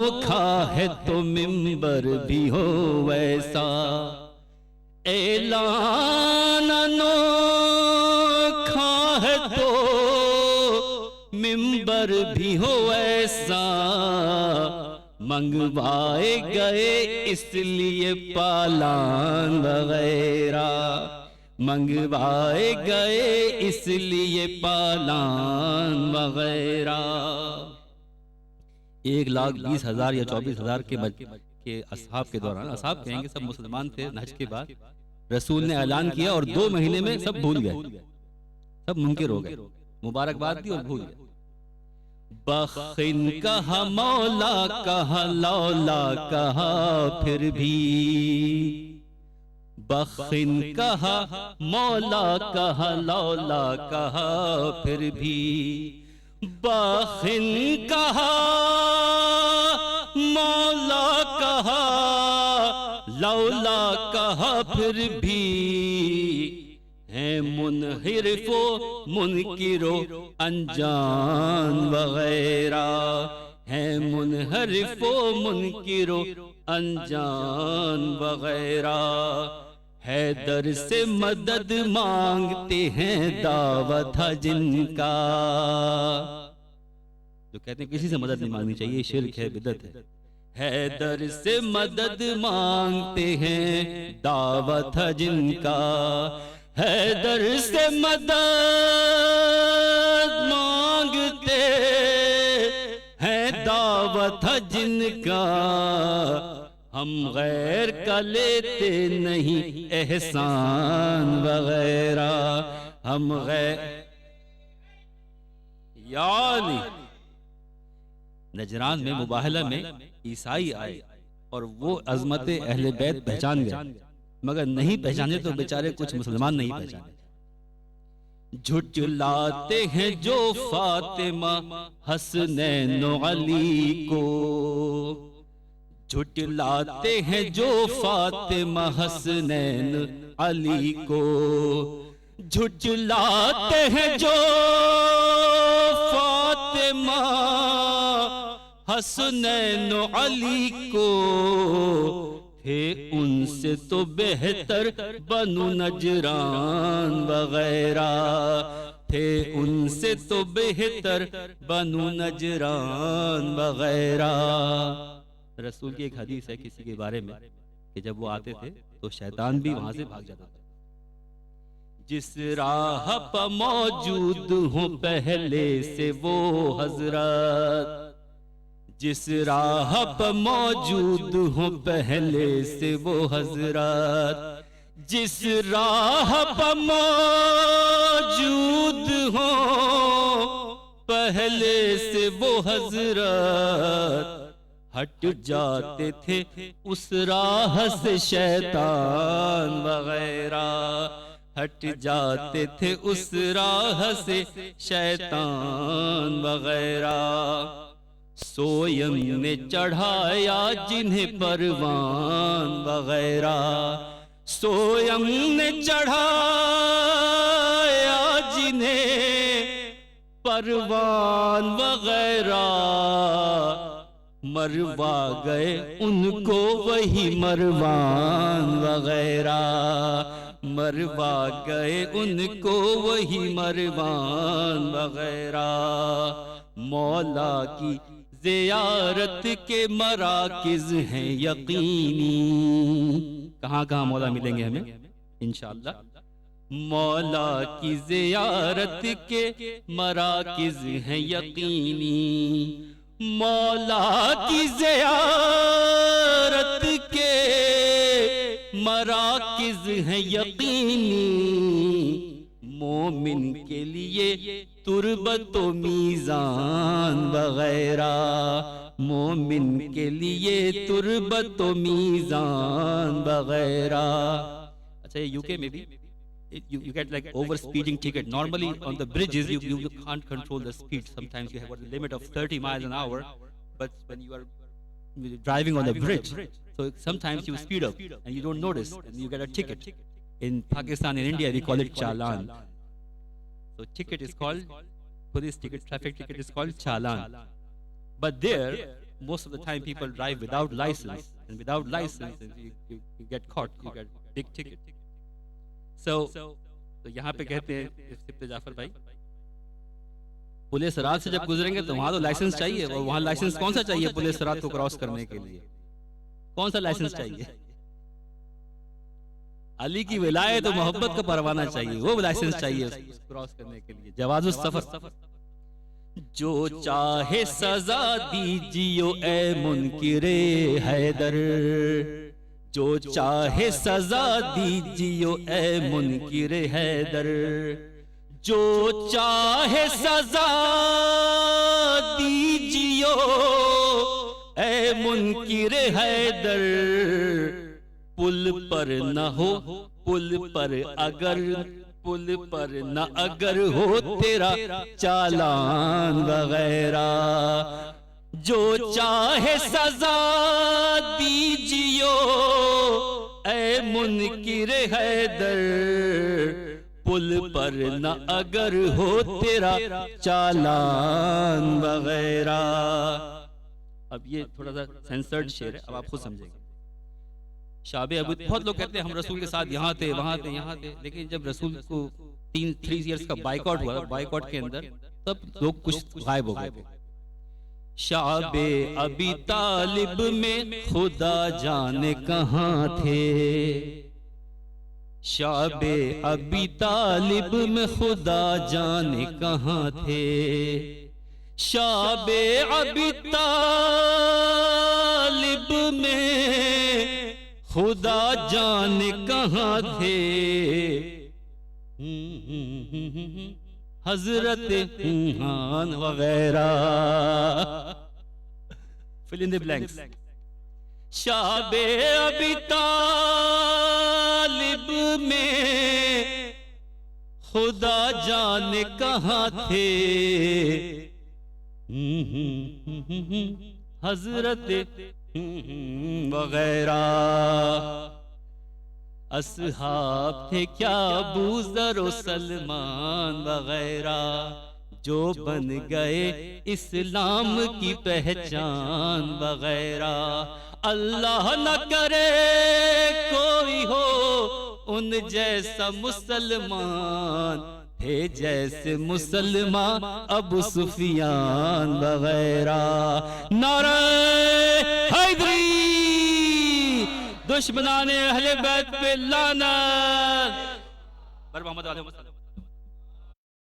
انوکھا ہے تو منبر بھی ہو ویسا، اعلان انوکھا ہے تو منبر بھی ہو ایسا، منگوائے گئے اس لیے پالان وغیرہ، منگوائے گئے اس لیے پالان وغیرہ۔ 1,20,000 یا 24,000 کے اصحاب کے دوران، اصحاب کہیں گے سب مسلمان تھے، نہج کے بعد رسول نے اعلان کیا اور 2 مہینے میں سب بھول گئے، سب منکر ہو گئے، مبارکباد دی اور بھول گئے۔ بخن کہا مولا کہا لولا کہا پھر بھی، بخن کہا مولا کہا لولا کہا پھر بھی، بخن کہا مولا کہا لولا کہا پھر بھی، ہیں منحرف و منکر و انجان وغیرہ، ہیں منحرف و منکر و انجان وغیرہ، حیدر سے مدد مانگتے ہیں دعوت ہے جن کا، جو کہتے ہیں کسی سے مدد نہیں مانگنی چاہیے، شرک ہے، بدعت ہے۔ حیدر سے مدد مانگتے ہیں دعوت ہے جن کا، حیدر سے مدد مانگتے ہیں دعوت ہے جن کا، ہم غیر کا لیتے نہیں احسان وغیرہ، ہم غیر یعنی نجران میں مباہلہ میں عیسائی آئے اور وہ عظمت اہل بیت پہچان گئے، مگر نہیں پہچانے تو بیچارے کچھ مسلمان نہیں پہچانے۔ جھٹلاتے ہیں جو فاطمہ حسنین و علی کو، جھٹلاتے ہیں جو فاطمہ حسنین علی کو، جھٹلاتے ہیں جو فاطمہ حسنین و علی کو، تھے ان سے تو بہتر بنو نجران وغیرہ، تھے ان سے تو بہتر بنو نجران وغیرہ۔ رسول کی ایک حدیث ہے کسی کے بارے میں کہ جب وہ آتے تھے تو شیطان بھی وہاں سے بھاگ جاتا تھا۔ جس راہ پر موجود ہوں پہلے سے وہ حضرت، جس راہ پر موجود ہوں پہلے سے وہ حضرت، جس راہ پر موجود ہوں پہلے سے وہ حضرت، ہٹ جاتے تھے اس راہ سے شیطان وغیرہ، ہٹ جاتے تھے اس راہ سے شیطان وغیرہ۔ سویم نے چڑھایا جنہیں پروان وغیرہ، سویم نے چڑھایا جنہیں پروان وغیرہ، مروا گئے ان کو وہی مروان وغیرہ، مروا گئے ان کو وہی مروان وغیرہ۔ مولا کی زیارت کے مراکز ہیں یقینی، کہاں کہاں مولا ملیں گے ہمیں انشاءاللہ۔ مولا کی زیارت کے مراکز ہیں یقینی، مولا کی زیارت کے مراکز ہیں یقینی، مومن کے لیے تربت و میزان وغیرہ، مومن کے لیے تربت و میزان وغیرہ۔ اچھا یو کے میں بھی you get like over speeding ticket. Normally on the bridges you can't control the speed. Sometimes you have a limit of 30 miles an hour, but when you are driving on the bridge, so sometimes you speed up and you don't notice and you get a ticket. In Pakistan and India we call it challan. So ticket is called police ticket, traffic ticket is called challan. But there most of the time people drive without license, and without license you get caught, you get big ticket. So یہاں پہ کہتے ہیں سبت جعفر بھائی پل صراط سے جب گزریں گے تو وہاں تو لائسنس چاہیے، اور وہاں لائسنس کون سا چاہیے پل صراط کو کراس کرنے کے لیے؟ کون سا لائسنس چاہیے؟ علی کی ولایت و محبت کا پروانہ چاہیے، وہ لائسنس چاہیے اس کراس کرنے کے لیے، جواز السفر۔ جو چاہے سزا دیجیو اے منکر حیدر، جو چاہے سزا دیجیو اے منکر حیدر، جو چاہے سزا دیجیو اے منکر حیدر، پل پر نہ ہو پل پر اگر، پل پر نہ اگر ہو تیرا چالان وغیرہ، جو چاہے سزا دیجیو اے منکر حیدر، پل پر نہ اگر ہو تیرا چالان وغیرہ۔ اب یہ تھوڑا سا سینسرڈ شعر ہے، اب آپ خود سمجھیں گے۔ شعب ابو، بہت لوگ کہتے ہیں ہم رسول کے ساتھ یہاں تھے وہاں تھے یہاں تھے، لیکن جب رسول کو 3 ایئرس کا بائیکاٹ ہوا، بائیکاٹ کے اندر تب لوگ کچھ غائب ہو گئے۔ شعب ابی طالب میں خدا جانے کہاں تھے، شعب ابی طالب میں خدا جانے کہاں تھے، شعب ابی طالب میں خدا جانے کہاں تھے، حضرت ہان وغیرہ، fill in the blanks۔ شعب ابی طالب میں خدا جانے کہاں تھے، حضرت وغیرہ، اصحاب تھے کیا ابو ذر و سلمان وغیرہ، جو بن گئے اسلام کی پہچان وغیرہ، اللہ نہ کرے کوئی ہو ان جیسا مسلمان، تھے جیسے مسلمان ابو سفیان وغیرہ۔ نعرہ حیدری، دشمنان اہل بیت پہ لعنت۔ بر محمد علیہ وسلم۔